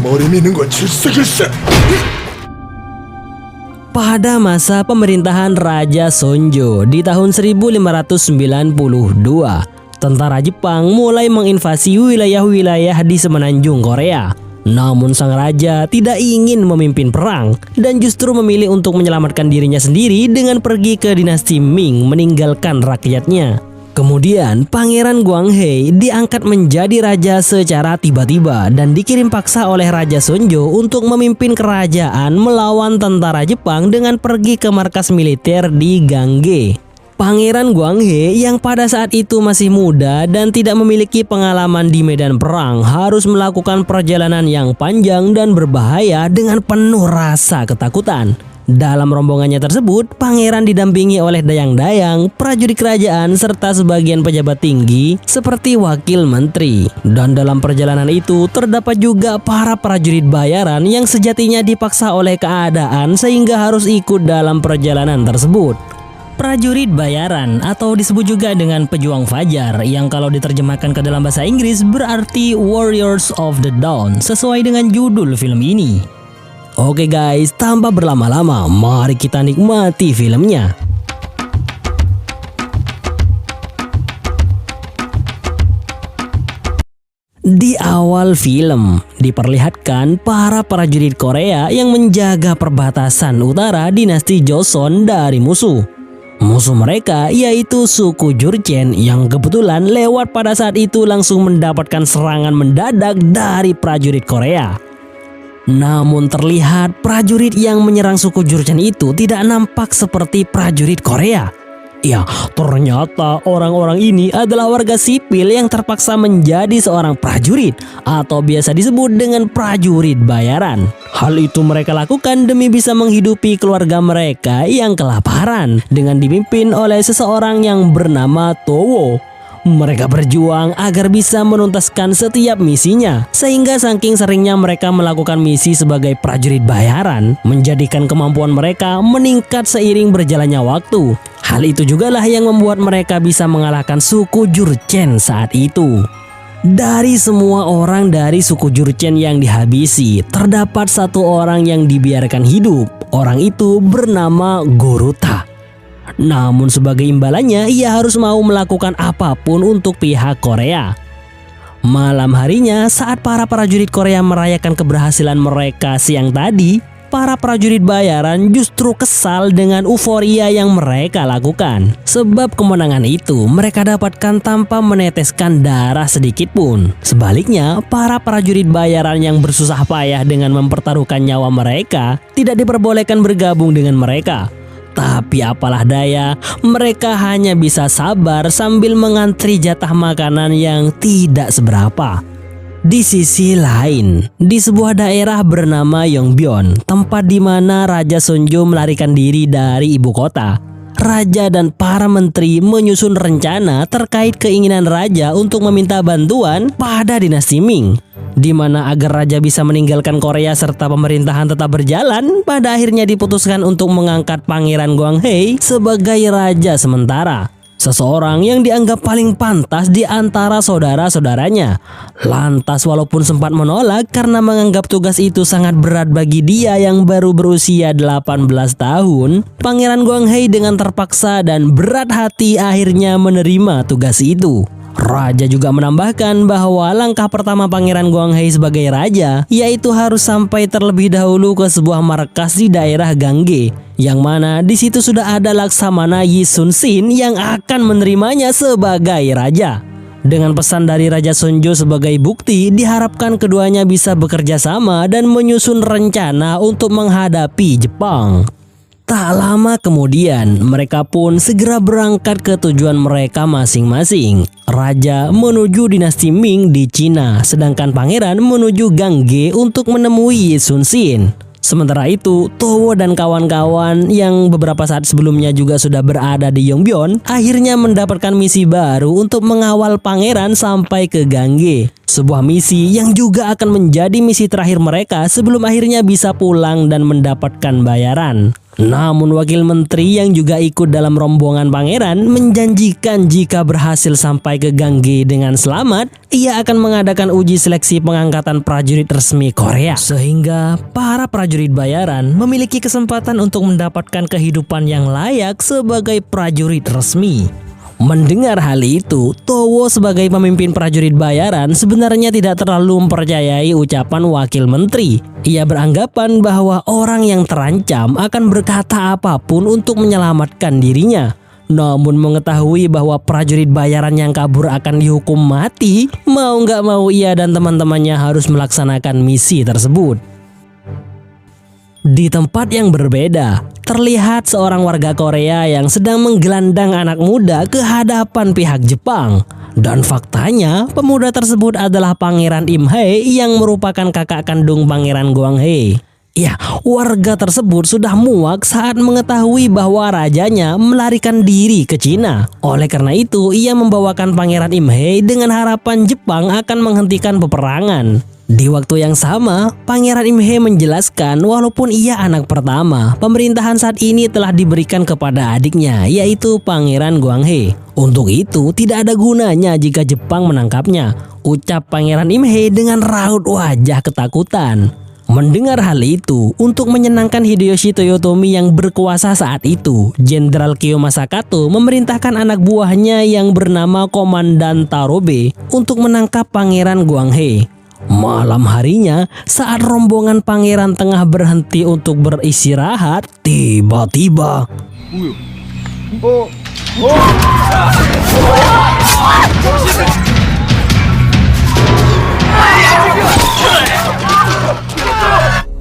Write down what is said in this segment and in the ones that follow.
머리 미는 거 질색일세. Pada masa pemerintahan Raja Sonjo di tahun 1592, tentara Jepang mulai menginvasi wilayah-wilayah di semenanjung Korea. Namun sang raja tidak ingin memimpin perang dan justru memilih untuk menyelamatkan dirinya sendiri dengan pergi ke dinasti Ming meninggalkan rakyatnya. Kemudian Pangeran Guanghei diangkat menjadi raja secara tiba-tiba dan dikirim paksa oleh Raja Sonjo untuk memimpin kerajaan melawan tentara Jepang dengan pergi ke markas militer di Gangge. Pangeran Guanghei yang pada saat itu masih muda dan tidak memiliki pengalaman di medan perang harus melakukan perjalanan yang panjang dan berbahaya dengan penuh rasa ketakutan. Dalam rombongannya tersebut, pangeran didampingi oleh dayang-dayang, prajurit kerajaan, serta sebagian pejabat tinggi seperti wakil menteri. Dan dalam perjalanan itu terdapat juga para prajurit bayaran yang sejatinya dipaksa oleh keadaan sehingga harus ikut dalam perjalanan tersebut. Prajurit bayaran atau disebut juga dengan pejuang fajar yang kalau diterjemahkan ke dalam bahasa Inggris berarti Warriors of the Dawn sesuai dengan judul film ini. Oke guys, tanpa berlama-lama, mari kita nikmati filmnya. Di awal film, diperlihatkan para prajurit Korea yang menjaga perbatasan utara dinasti Joseon dari musuh. Musuh mereka yaitu suku Jurchen yang kebetulan lewat pada saat itu langsung mendapatkan serangan mendadak dari prajurit Korea. Namun terlihat prajurit yang menyerang suku Jurchen itu tidak nampak seperti prajurit Korea. Ya, ternyata orang-orang ini adalah warga sipil yang terpaksa menjadi seorang prajurit atau biasa disebut dengan prajurit bayaran. Hal itu mereka lakukan demi bisa menghidupi keluarga mereka yang kelaparan dengan dipimpin oleh seseorang yang bernama Towo. Mereka berjuang agar bisa menuntaskan setiap misinya, sehingga saking seringnya mereka melakukan misi sebagai prajurit bayaran, menjadikan kemampuan mereka meningkat seiring berjalannya waktu. Hal itu jugalah yang membuat mereka bisa mengalahkan suku Jurchen saat itu. Dari semua orang dari suku Jurchen yang dihabisi, terdapat satu orang yang dibiarkan hidup. Orang itu bernama Goruta. Namun sebagai imbalannya ia harus mau melakukan apapun untuk pihak Korea. Malam harinya saat para prajurit Korea merayakan keberhasilan mereka siang tadi, para prajurit bayaran justru kesal dengan euforia yang mereka lakukan. Sebab kemenangan itu mereka dapatkan tanpa meneteskan darah sedikit pun. Sebaliknya, para prajurit bayaran yang bersusah payah dengan mempertaruhkan nyawa mereka tidak diperbolehkan bergabung dengan mereka. Tapi apalah daya, mereka hanya bisa sabar sambil mengantri jatah makanan yang tidak seberapa. Di sisi lain, di sebuah daerah bernama Yongbyon, tempat di mana Raja Sonjo melarikan diri dari ibu kota, raja dan para menteri menyusun rencana terkait keinginan raja untuk meminta bantuan pada dinasti Ming, di mana agar raja bisa meninggalkan Korea serta pemerintahan tetap berjalan, pada akhirnya diputuskan untuk mengangkat Pangeran Guanghei sebagai raja sementara. Seseorang yang dianggap paling pantas di antara saudara-saudaranya. Lantas walaupun sempat menolak karena menganggap tugas itu sangat berat bagi dia yang baru berusia 18 tahun, Pangeran Guanghei dengan terpaksa dan berat hati akhirnya menerima tugas itu. Raja juga menambahkan bahwa langkah pertama Pangeran Guanghei sebagai raja yaitu harus sampai terlebih dahulu ke sebuah markas di daerah Gangge, yang mana di situ sudah ada Laksamana Yi Sun Sin yang akan menerimanya sebagai raja. Dengan pesan dari Raja Sonjo sebagai bukti, diharapkan keduanya bisa bekerja sama dan menyusun rencana untuk menghadapi Jepang. Tak lama kemudian, mereka pun segera berangkat ke tujuan mereka masing-masing. Raja menuju dinasti Ming di Cina, sedangkan pangeran menuju Gangge untuk menemui Yi Sun Sin. Sementara itu, Towo dan kawan-kawan yang beberapa saat sebelumnya juga sudah berada di Yongbyon akhirnya mendapatkan misi baru untuk mengawal pangeran sampai ke Gangge. Sebuah misi yang juga akan menjadi misi terakhir mereka sebelum akhirnya bisa pulang dan mendapatkan bayaran. Namun wakil menteri yang juga ikut dalam rombongan pangeran menjanjikan jika berhasil sampai ke Gangge dengan selamat, ia akan mengadakan uji seleksi pengangkatan prajurit resmi Korea. Sehingga para prajurit bayaran memiliki kesempatan untuk mendapatkan kehidupan yang layak sebagai prajurit resmi. Mendengar hal itu, Towo sebagai pemimpin prajurit bayaran sebenarnya tidak terlalu mempercayai ucapan wakil menteri. Ia beranggapan bahwa orang yang terancam akan berkata apapun untuk menyelamatkan dirinya. Namun mengetahui bahwa prajurit bayaran yang kabur akan dihukum mati, mau nggak mau ia dan teman-temannya harus melaksanakan misi tersebut. Di tempat yang berbeda, terlihat seorang warga Korea yang sedang menggelandang anak muda ke hadapan pihak Jepang. Dan faktanya, pemuda tersebut adalah Pangeran Im Hae yang merupakan kakak kandung Pangeran Gwang Hae. Ya, warga tersebut sudah muak saat mengetahui bahwa rajanya melarikan diri ke Cina. Oleh karena itu, ia membawakan Pangeran Im Hae dengan harapan Jepang akan menghentikan peperangan. Di waktu yang sama, Pangeran Im Hae menjelaskan walaupun ia anak pertama, pemerintahan saat ini telah diberikan kepada adiknya, yaitu Pangeran Gwang Hae. Untuk itu, tidak ada gunanya jika Jepang menangkapnya, ucap Pangeran Im Hae dengan raut wajah ketakutan. Mendengar hal itu, untuk menyenangkan Hideyoshi Toyotomi yang berkuasa saat itu, Jenderal Kiyomasa Kato memerintahkan anak buahnya yang bernama Komandan Tarobe untuk menangkap Pangeran Gwang Hae. Malam harinya, saat rombongan pangeran tengah berhenti untuk beristirahat, tiba-tiba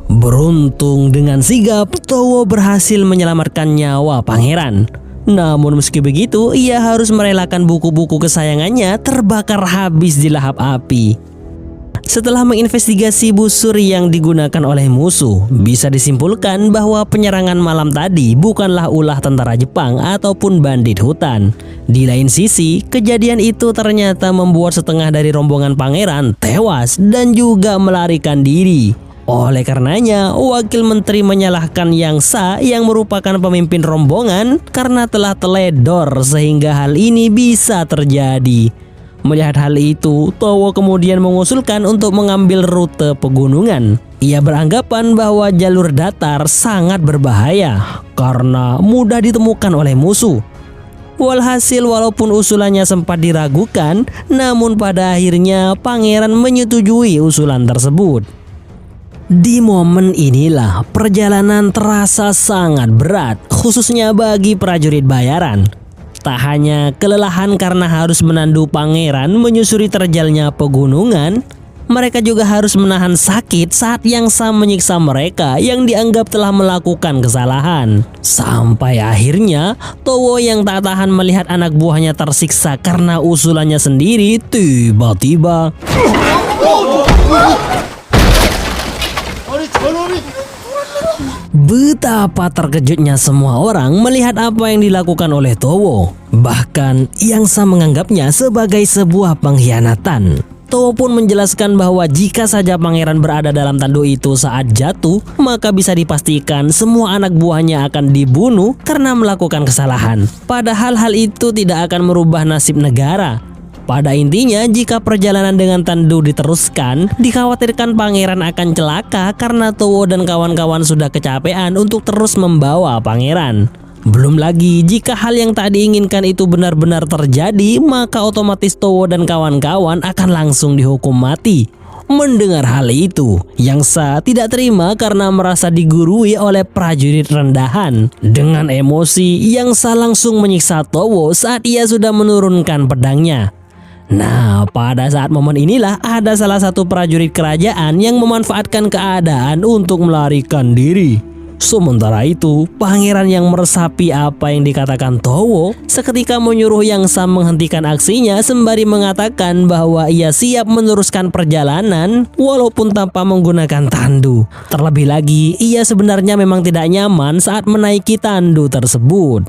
beruntung dengan sigap, Towo berhasil menyelamatkan nyawa pangeran. Namun meski begitu, ia harus merelakan buku-buku kesayangannya terbakar habis di lahap api. Setelah menginvestigasi busur yang digunakan oleh musuh, bisa disimpulkan bahwa penyerangan malam tadi bukanlah ulah tentara Jepang ataupun bandit hutan. Di lain sisi, kejadian itu ternyata membuat setengah dari rombongan pangeran tewas dan juga melarikan diri. Oleh karenanya, wakil menteri menyalahkan Yang Sa yang merupakan pemimpin rombongan karena telah teledor sehingga hal ini bisa terjadi. Melihat hal itu, Towo kemudian mengusulkan untuk mengambil rute pegunungan. Ia beranggapan bahwa jalur datar sangat berbahaya karena mudah ditemukan oleh musuh. Walhasil walaupun usulannya sempat diragukan, namun pada akhirnya pangeran menyetujui usulan tersebut. Di momen inilah perjalanan terasa sangat berat, khususnya bagi prajurit bayaran. Tak hanya kelelahan karena harus menandu pangeran menyusuri terjalnya pegunungan, mereka juga harus menahan sakit saat Yang Sa menyiksa mereka yang dianggap telah melakukan kesalahan. Sampai akhirnya, Towo yang tak tahan melihat anak buahnya tersiksa karena usulannya sendiri, tiba-tiba betapa terkejutnya semua orang melihat apa yang dilakukan oleh Towo. Bahkan Yang Sa menganggapnya sebagai sebuah pengkhianatan. Towo pun menjelaskan bahwa jika saja pangeran berada dalam tandu itu saat jatuh, maka bisa dipastikan semua anak buahnya akan dibunuh karena melakukan kesalahan. Padahal hal itu tidak akan merubah nasib negara. Pada intinya, jika perjalanan dengan tandu diteruskan, dikhawatirkan pangeran akan celaka karena Towo dan kawan-kawan sudah kecapean untuk terus membawa pangeran. Belum lagi, jika hal yang tak diinginkan itu benar-benar terjadi, maka otomatis Towo dan kawan-kawan akan langsung dihukum mati. Mendengar hal itu, Yang Sa tidak terima karena merasa digurui oleh prajurit rendahan. Dengan emosi, Yang Sa langsung menyiksa Towo saat ia sudah menurunkan pedangnya. Nah, pada saat momen inilah ada salah satu prajurit kerajaan yang memanfaatkan keadaan untuk melarikan diri. Sementara itu, pangeran yang meresapi apa yang dikatakan Towo seketika menyuruh Yang Sa menghentikan aksinya sembari mengatakan bahwa ia siap meneruskan perjalanan walaupun tanpa menggunakan tandu. Terlebih lagi, ia sebenarnya memang tidak nyaman saat menaiki tandu tersebut.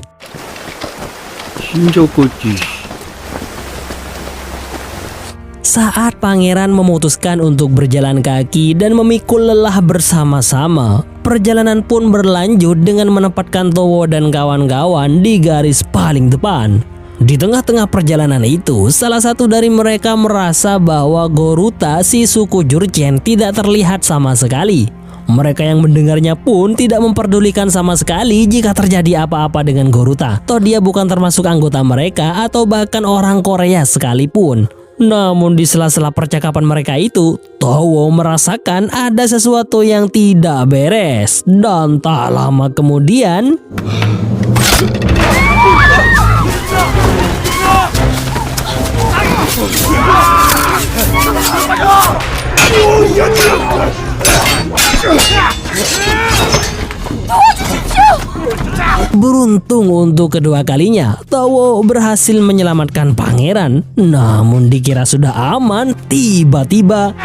Saat pangeran memutuskan untuk berjalan kaki dan memikul lelah bersama-sama, perjalanan pun berlanjut dengan menempatkan Towo dan kawan-kawan di garis paling depan. Di tengah-tengah perjalanan itu, salah satu dari mereka merasa bahwa Goruta si suku Jurchen tidak terlihat sama sekali. Mereka yang mendengarnya pun tidak memperdulikan sama sekali jika terjadi apa-apa dengan Goruta. Toh dia bukan termasuk anggota mereka atau bahkan orang Korea sekalipun. Namun di sela-sela percakapan mereka itu, Towo merasakan ada sesuatu yang tidak beres. Dan tak lama kemudian, beruntung untuk kedua kalinya, Towo berhasil menyelamatkan pangeran. Namun dikira sudah aman, tiba-tiba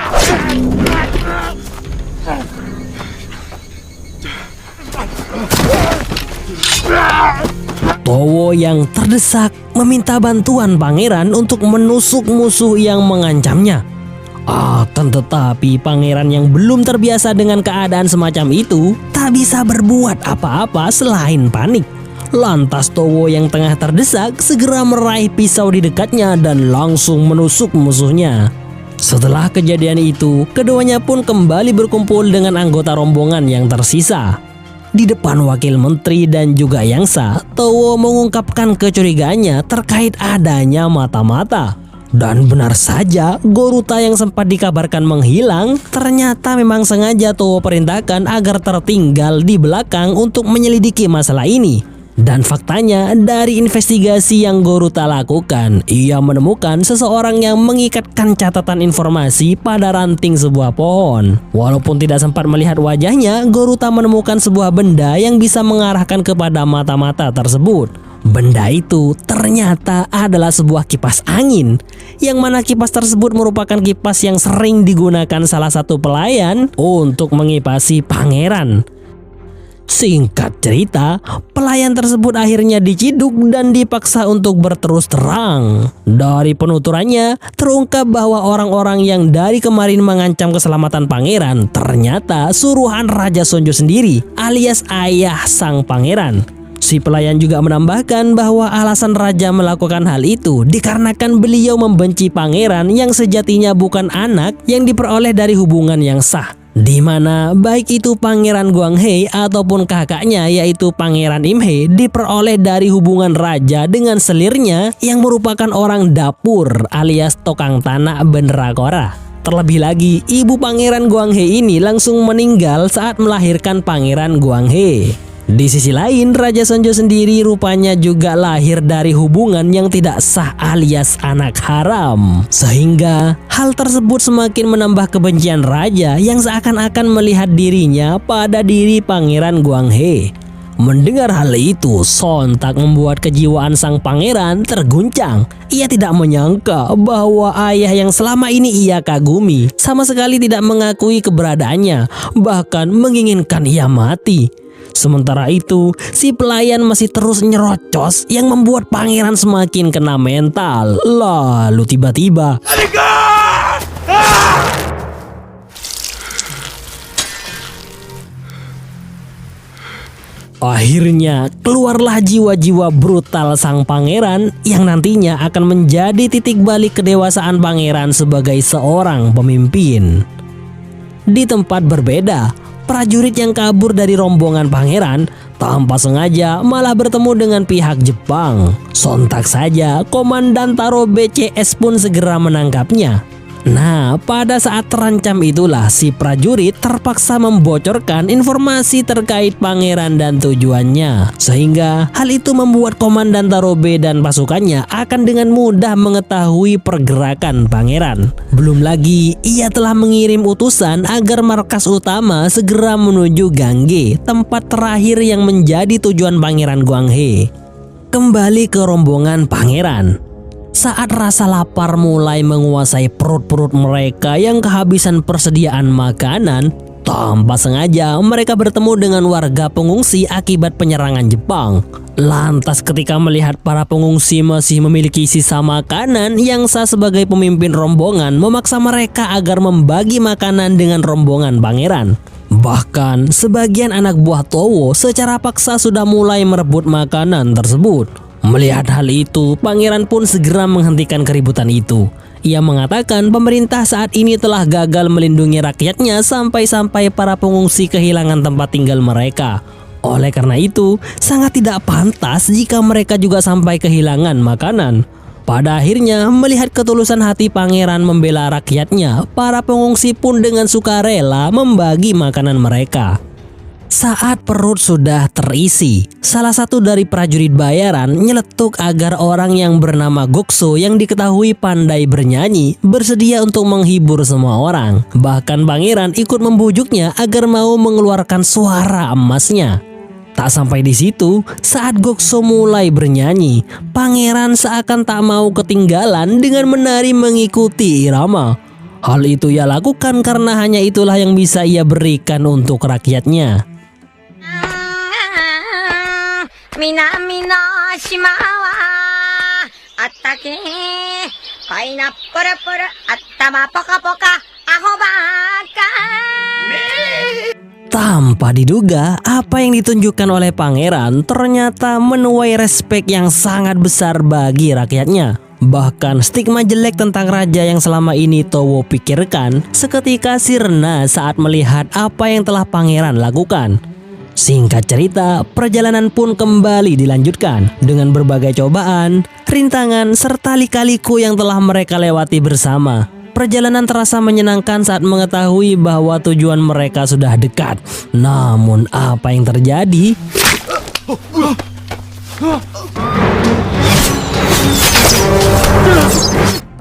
Towo yang terdesak meminta bantuan pangeran untuk menusuk musuh yang mengancamnya. Akan tetapi pangeran yang belum terbiasa dengan keadaan semacam itu tak bisa berbuat apa-apa selain panik. Lantas Towo yang tengah terdesak segera meraih pisau di dekatnya dan langsung menusuk musuhnya. Setelah kejadian itu, keduanya pun kembali berkumpul dengan anggota rombongan yang tersisa. Di depan wakil menteri dan juga Yangsa, Towo mengungkapkan kecurigaannya terkait adanya mata-mata. Dan benar saja, Goruta yang sempat dikabarkan menghilang ternyata memang sengaja Towo perintahkan agar tertinggal di belakang untuk menyelidiki masalah ini. Dan faktanya, dari investigasi yang Goruta lakukan, ia menemukan seseorang yang mengikatkan catatan informasi pada ranting sebuah pohon. Walaupun tidak sempat melihat wajahnya, Goruta menemukan sebuah benda yang bisa mengarahkan kepada mata-mata tersebut. Benda itu ternyata adalah sebuah kipas angin, yang mana kipas tersebut merupakan kipas yang sering digunakan salah satu pelayan untuk mengipasi pangeran. Singkat cerita, pelayan tersebut akhirnya diciduk dan dipaksa untuk berterus terang. Dari penuturannya, terungkap bahwa orang-orang yang dari kemarin mengancam keselamatan pangeran ternyata suruhan Raja Sonjo sendiri, alias ayah sang pangeran. Si pelayan juga menambahkan bahwa alasan raja melakukan hal itu dikarenakan beliau membenci pangeran yang sejatinya bukan anak yang diperoleh dari hubungan yang sah. Di mana baik itu Pangeran Gwanghei ataupun kakaknya yaitu Pangeran Imhei diperoleh dari hubungan raja dengan selirnya yang merupakan orang dapur alias tukang tanah Benrakora. Terlebih lagi, ibu Pangeran Gwanghei ini langsung meninggal saat melahirkan Pangeran Gwanghei. Di sisi lain, Raja Sonjo sendiri rupanya juga lahir dari hubungan yang tidak sah alias anak haram. Sehingga hal tersebut semakin menambah kebencian raja yang seakan-akan melihat dirinya pada diri Pangeran Gwanghei. Mendengar hal itu sontak membuat kejiwaan sang pangeran terguncang. Ia tidak menyangka bahwa ayah yang selama ini ia kagumi sama sekali tidak mengakui keberadaannya, bahkan menginginkan ia mati. Sementara itu, si pelayan masih terus nyerocos yang membuat pangeran semakin kena mental. Lalu tiba-tiba akhirnya keluarlah jiwa-jiwa brutal sang pangeran yang nantinya akan menjadi titik balik kedewasaan pangeran sebagai seorang pemimpin. Di tempat berbeda, prajurit yang kabur dari rombongan pangeran tanpa sengaja malah bertemu dengan pihak Jepang. Sontak saja Komandan Taro BCS pun segera menangkapnya. Nah, pada saat terancam itulah si prajurit terpaksa membocorkan informasi terkait pangeran dan tujuannya. Sehingga hal itu membuat Komandan Tarobe dan pasukannya akan dengan mudah mengetahui pergerakan pangeran. Belum lagi, ia telah mengirim utusan agar markas utama segera menuju Gangge, tempat terakhir yang menjadi tujuan Pangeran Gwanghei. Kembali ke rombongan pangeran. Saat rasa lapar mulai menguasai perut-perut mereka yang kehabisan persediaan makanan, Tanpa sengaja mereka bertemu dengan warga pengungsi akibat penyerangan Jepang. Lantas ketika melihat para pengungsi masih memiliki sisa makanan, yang sah sebagai pemimpin rombongan memaksa mereka agar membagi makanan dengan rombongan pangeran. Bahkan sebagian anak buah Towo secara paksa sudah mulai merebut makanan tersebut. Melihat hal itu, pangeran pun segera menghentikan keributan itu. Ia mengatakan pemerintah saat ini telah gagal melindungi rakyatnya sampai-sampai para pengungsi kehilangan tempat tinggal mereka. Oleh karena itu, sangat tidak pantas jika mereka juga sampai kehilangan makanan. Pada akhirnya, melihat ketulusan hati pangeran membela rakyatnya, para pengungsi pun dengan sukarela membagi makanan mereka. Saat perut sudah terisi, salah satu dari prajurit bayaran nyeletuk agar orang yang bernama Gokso yang diketahui pandai bernyanyi bersedia untuk menghibur semua orang. Bahkan pangeran ikut membujuknya agar mau mengeluarkan suara emasnya. Tak sampai di situ, saat Gokso mulai bernyanyi, pangeran seakan tak mau ketinggalan dengan menari mengikuti irama. Hal itu ia lakukan karena hanya itulah yang bisa ia berikan untuk rakyatnya. Minami no shima wa attake pineapple puru attama poka poka aho baka. Tanpa diduga, apa yang ditunjukkan oleh pangeran ternyata menuai respek yang sangat besar bagi rakyatnya. Bahkan stigma jelek tentang raja yang selama ini Towo pikirkan seketika sirna saat melihat apa yang telah pangeran lakukan. Singkat cerita, perjalanan pun kembali dilanjutkan dengan berbagai cobaan, rintangan, serta lika-liku yang telah mereka lewati bersama. Perjalanan terasa menyenangkan saat mengetahui bahwa tujuan mereka sudah dekat. Namun apa yang terjadi?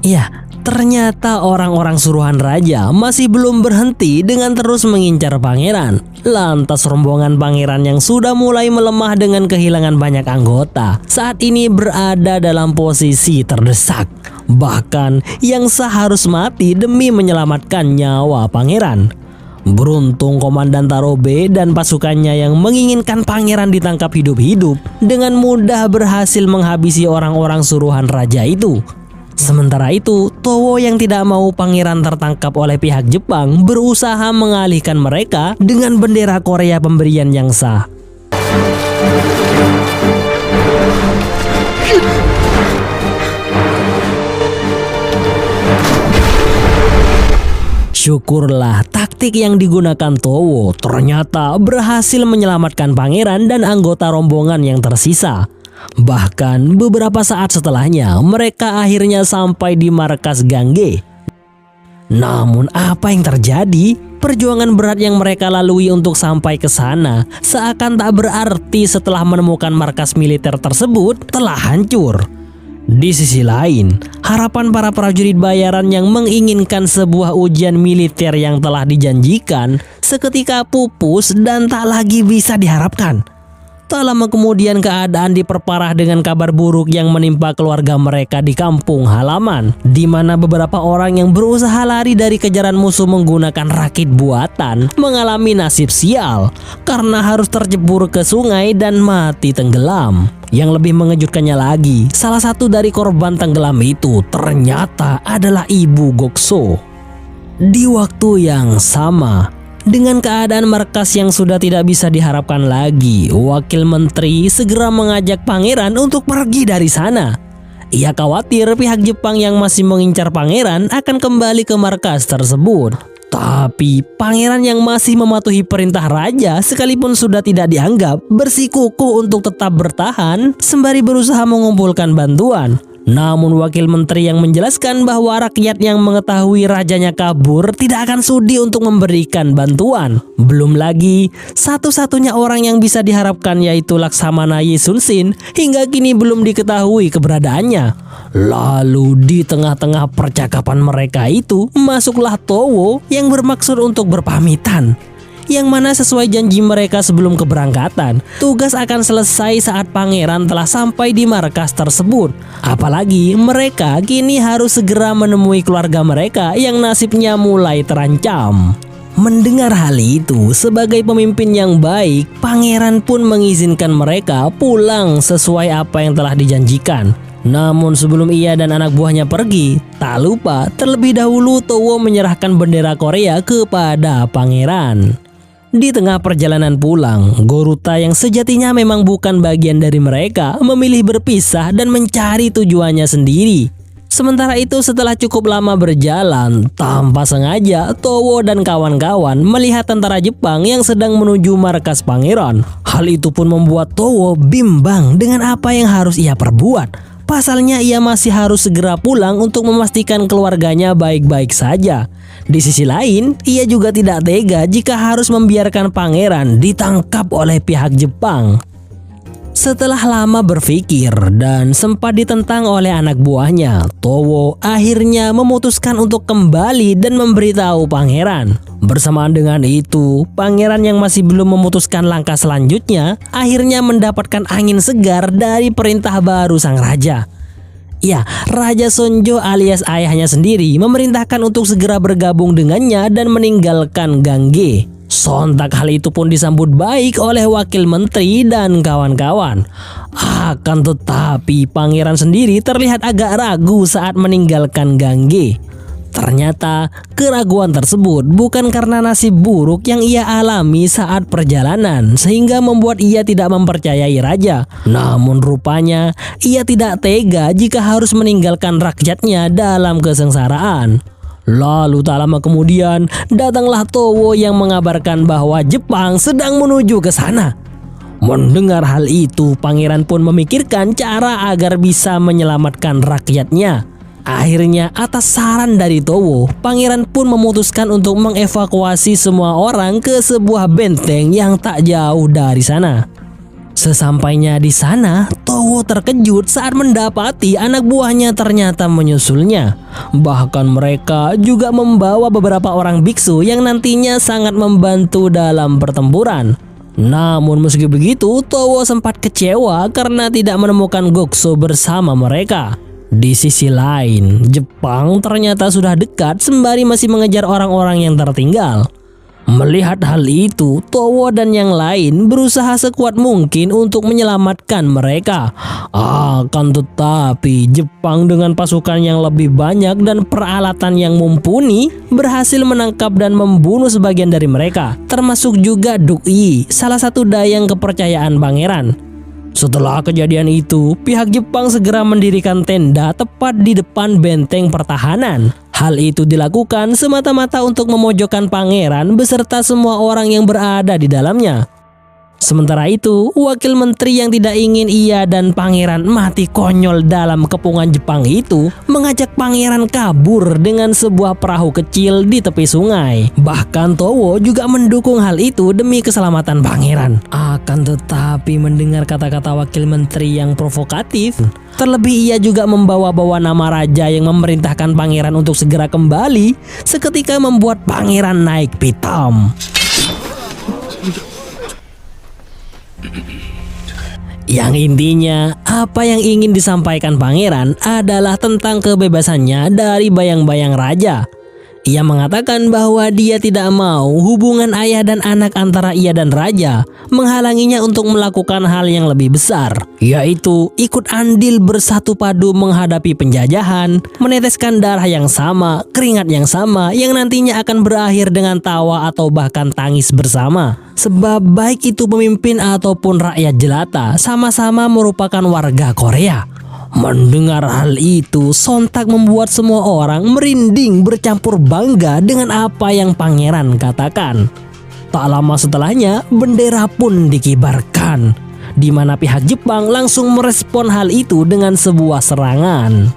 Ya, ternyata orang-orang suruhan raja masih belum berhenti dengan terus mengincar pangeran. Lantas rombongan pangeran yang sudah mulai melemah dengan kehilangan banyak anggota saat ini berada dalam posisi terdesak. Bahkan yang sah harus mati demi menyelamatkan nyawa pangeran. Beruntung Komandan Tarobe dan pasukannya yang menginginkan pangeran ditangkap hidup-hidup dengan mudah berhasil menghabisi orang-orang suruhan raja itu. Sementara itu, Towo yang tidak mau pangeran tertangkap oleh pihak Jepang berusaha mengalihkan mereka dengan bendera Korea pemberian yang sah. Syukurlah taktik yang digunakan Towo ternyata berhasil menyelamatkan pangeran dan anggota rombongan yang tersisa. Bahkan beberapa saat setelahnya mereka akhirnya sampai di markas Gangge. Namun apa yang terjadi? Perjuangan berat yang mereka lalui untuk sampai ke sana seakan tak berarti setelah menemukan markas militer tersebut telah hancur. Di sisi lain, harapan para prajurit bayaran yang menginginkan sebuah ujian militer yang telah dijanjikan seketika pupus dan tak lagi bisa diharapkan. Tak lama kemudian keadaan diperparah dengan kabar buruk yang menimpa keluarga mereka di kampung halaman, di mana beberapa orang yang berusaha lari dari kejaran musuh menggunakan rakit buatan mengalami nasib sial karena harus terjebur ke sungai dan mati tenggelam. Yang lebih mengejutkannya lagi, salah satu dari korban tenggelam itu ternyata adalah ibu Gokso. Di waktu yang sama, dengan keadaan markas yang sudah tidak bisa diharapkan lagi, Wakil Menteri segera mengajak pangeran untuk pergi dari sana. Ia khawatir pihak Jepang yang masih mengincar pangeran akan kembali ke markas tersebut. Tapi pangeran yang masih mematuhi perintah raja sekalipun sudah tidak dianggap bersikukuh untuk tetap bertahan sembari berusaha mengumpulkan bantuan. Namun wakil menteri yang menjelaskan bahwa rakyat yang mengetahui rajanya kabur tidak akan sudi untuk memberikan bantuan. Belum lagi, satu-satunya orang yang bisa diharapkan yaitu Laksamana Ye Sun-shin hingga kini belum diketahui keberadaannya. Lalu di tengah-tengah percakapan mereka itu, masuklah Towo yang bermaksud untuk berpamitan. Yang mana sesuai janji mereka sebelum keberangkatan, tugas akan selesai saat pangeran telah sampai di markas tersebut. Apalagi mereka kini harus segera menemui keluarga mereka yang nasibnya mulai terancam. Mendengar hal itu, sebagai pemimpin yang baik, pangeran pun mengizinkan mereka pulang sesuai apa yang telah dijanjikan. Namun sebelum ia dan anak buahnya pergi, tak lupa terlebih dahulu Towo menyerahkan bendera Korea kepada pangeran. Di tengah perjalanan pulang, Goruta yang sejatinya memang bukan bagian dari mereka memilih berpisah dan mencari tujuannya sendiri. Sementara itu setelah cukup lama berjalan, tanpa sengaja Towo dan kawan-kawan melihat tentara Jepang yang sedang menuju markas pangeran. Hal itu pun membuat Towo bimbang dengan apa yang harus ia perbuat. Pasalnya ia masih harus segera pulang untuk memastikan keluarganya baik-baik saja. Di sisi lain, ia juga tidak tega jika harus membiarkan pangeran ditangkap oleh pihak Jepang. Setelah lama berpikir dan sempat ditentang oleh anak buahnya, Towo akhirnya memutuskan untuk kembali dan memberitahu pangeran. Bersamaan dengan itu, pangeran yang masih belum memutuskan langkah selanjutnya akhirnya mendapatkan angin segar dari perintah baru sang raja. Ya, Raja Sonjo alias ayahnya sendiri memerintahkan untuk segera bergabung dengannya dan meninggalkan Gangge. Sontak hal itu pun disambut baik oleh wakil menteri dan kawan-kawan. Akan tetapi pangeran sendiri terlihat agak ragu saat meninggalkan Gangge. Ternyata keraguan tersebut bukan karena nasib buruk yang ia alami saat perjalanan sehingga membuat ia tidak mempercayai raja. Namun rupanya ia tidak tega jika harus meninggalkan rakyatnya dalam kesengsaraan. Lalu tak lama kemudian datanglah Towo yang mengabarkan bahwa Jepang sedang menuju ke sana. Mendengar hal itu, pangeran pun memikirkan cara agar bisa menyelamatkan rakyatnya. Akhirnya atas saran dari Towo, pangeran pun memutuskan untuk mengevakuasi semua orang ke sebuah benteng yang tak jauh dari sana. Sesampainya di sana, Towo terkejut saat mendapati anak buahnya ternyata menyusulnya. Bahkan mereka juga membawa beberapa orang biksu yang nantinya sangat membantu dalam pertempuran. Namun meski begitu, Towo sempat kecewa karena tidak menemukan Gokso bersama mereka. Di sisi lain, Jepang ternyata sudah dekat sembari masih mengejar orang-orang yang tertinggal. Melihat hal itu, Towo dan yang lain berusaha sekuat mungkin untuk menyelamatkan mereka. Akan tetapi, Jepang dengan pasukan yang lebih banyak dan peralatan yang mumpuni berhasil menangkap dan membunuh sebagian dari mereka, termasuk juga Duk Yi, salah satu dayang kepercayaan pangeran. Setelah kejadian itu, pihak Jepang segera mendirikan tenda tepat di depan benteng pertahanan. Hal itu dilakukan semata-mata untuk memojokkan pangeran beserta semua orang yang berada di dalamnya. Sementara itu, wakil menteri yang tidak ingin ia dan pangeran mati konyol dalam kepungan Jepang itu mengajak pangeran kabur dengan sebuah perahu kecil di tepi sungai. Bahkan Towo juga mendukung hal itu demi keselamatan pangeran. Akan tetapi mendengar kata-kata wakil menteri yang provokatif, terlebih ia juga membawa-bawa nama raja yang memerintahkan pangeran untuk segera kembali, seketika membuat pangeran naik pitam. Yang intinya, apa yang ingin disampaikan pangeran adalah tentang kebebasannya dari bayang-bayang raja. Ia mengatakan bahwa dia tidak mau hubungan ayah dan anak antara ia dan raja menghalanginya untuk melakukan hal yang lebih besar, yaitu ikut andil bersatu padu menghadapi penjajahan, meneteskan darah yang sama, keringat yang sama yang nantinya akan berakhir dengan tawa atau bahkan tangis bersama. Sebab baik itu pemimpin ataupun rakyat jelata sama-sama merupakan warga Korea. Mendengar hal itu sontak membuat semua orang merinding bercampur bangga dengan apa yang pangeran katakan. Tak lama setelahnya bendera pun dikibarkan, di mana pihak Jepang langsung merespon hal itu dengan sebuah serangan.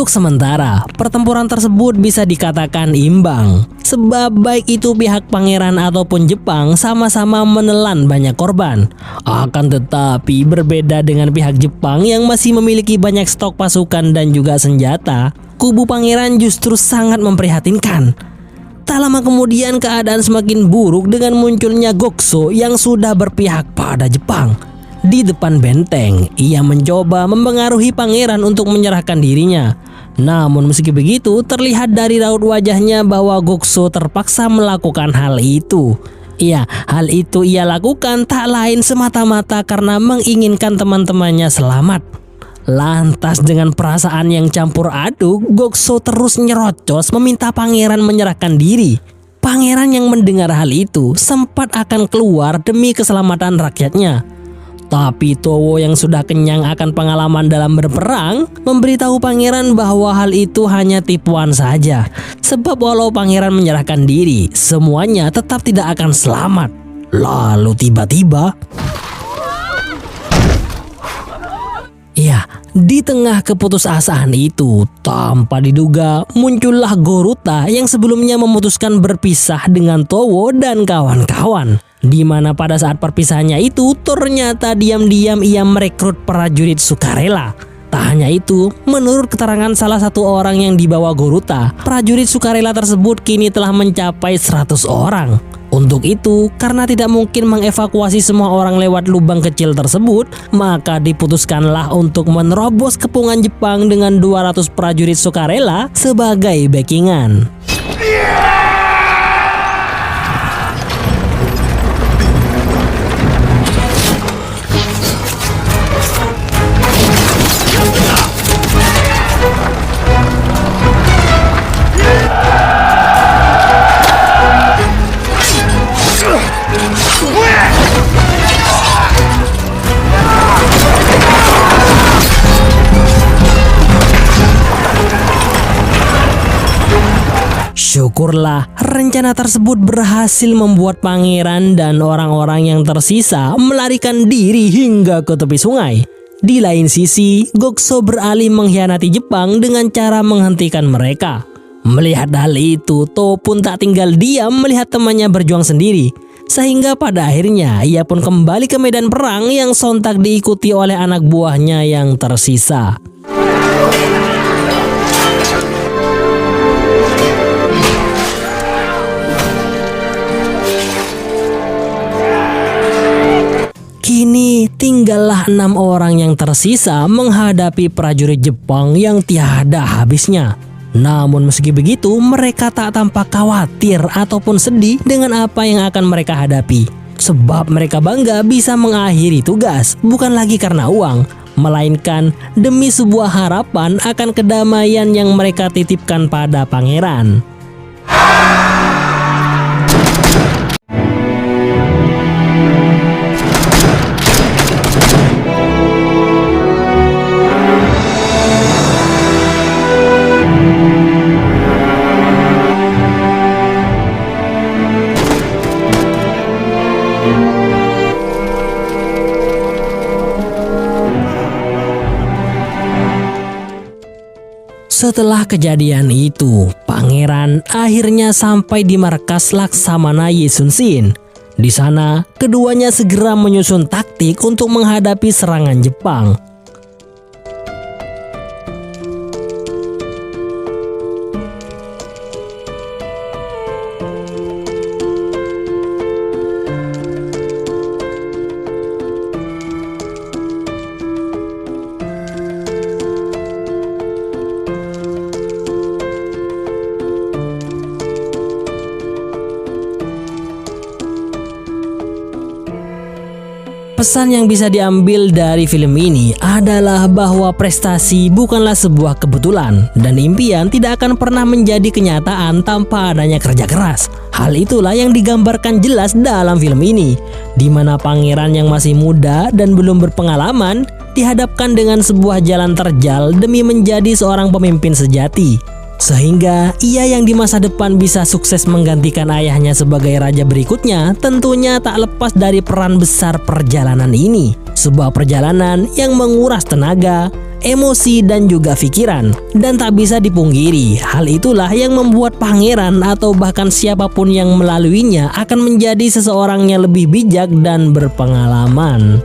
Untuk sementara, pertempuran tersebut bisa dikatakan imbang. Sebab baik itu pihak pangeran ataupun Jepang sama-sama menelan banyak korban. Akan tetapi berbeda dengan pihak Jepang yang masih memiliki banyak stok pasukan dan juga senjata, kubu pangeran justru sangat memprihatinkan. Tak lama kemudian keadaan semakin buruk dengan munculnya Gokso yang sudah berpihak pada Jepang. Di depan benteng, ia mencoba mempengaruhi pangeran untuk menyerahkan dirinya. Namun meski begitu, terlihat dari raut wajahnya bahwa Gokso terpaksa melakukan hal itu. Iya, hal itu ia lakukan tak lain semata-mata karena menginginkan teman-temannya selamat. Lantas dengan perasaan yang campur aduk, Gokso terus nyerocos meminta pangeran menyerahkan diri. Pangeran yang mendengar hal itu sempat akan keluar demi keselamatan rakyatnya. Tapi Towo yang sudah kenyang akan pengalaman dalam berperang memberitahu pangeran bahwa hal itu hanya tipuan saja. Sebab walau pangeran menyerahkan diri, semuanya tetap tidak akan selamat. Lalu tiba-tiba, ya, di tengah keputusasaan itu, tanpa diduga muncullah Goruta yang sebelumnya memutuskan berpisah dengan Towo dan kawan-kawan. Di mana pada saat perpisahannya itu ternyata diam-diam ia merekrut prajurit sukarela. Tak hanya itu, menurut keterangan salah satu orang yang dibawa Goruta, prajurit sukarela tersebut kini telah mencapai 100 orang. Untuk itu, karena tidak mungkin mengevakuasi semua orang lewat lubang kecil tersebut, maka diputuskanlah untuk menerobos kepungan Jepang dengan 200 prajurit sukarela sebagai backingan. Syukurlah rencana tersebut berhasil membuat pangeran dan orang-orang yang tersisa melarikan diri hingga ke tepi sungai. Di lain sisi, Gokso beralih mengkhianati Jepang dengan cara menghentikan mereka. Melihat hal itu, To pun tak tinggal diam melihat temannya berjuang sendiri. Sehingga pada akhirnya ia pun kembali ke medan perang yang sontak diikuti oleh anak buahnya yang tersisa. Kini tinggallah 6 orang yang tersisa menghadapi prajurit Jepang yang tiada habisnya. Namun meski begitu, mereka tak tampak khawatir ataupun sedih dengan apa yang akan mereka hadapi. Sebab mereka bangga bisa mengakhiri tugas, bukan lagi karena uang, melainkan demi sebuah harapan akan kedamaian yang mereka titipkan pada pangeran. Setelah kejadian itu, pangeran akhirnya sampai di markas Laksamana Yesunshin. Di sana, keduanya segera menyusun taktik untuk menghadapi serangan Jepang. Pesan yang bisa diambil dari film ini adalah bahwa prestasi bukanlah sebuah kebetulan dan impian tidak akan pernah menjadi kenyataan tanpa adanya kerja keras. Hal itulah yang digambarkan jelas dalam film ini, di mana pangeran yang masih muda dan belum berpengalaman dihadapkan dengan sebuah jalan terjal demi menjadi seorang pemimpin sejati. Sehingga ia yang di masa depan bisa sukses menggantikan ayahnya sebagai raja berikutnya tentunya tak lepas dari peran besar perjalanan ini. Sebuah perjalanan yang menguras tenaga, emosi dan juga pikiran. Dan tak bisa dipungkiri, hal itulah yang membuat pangeran atau bahkan siapapun yang melaluinya akan menjadi seseorang yang lebih bijak dan berpengalaman.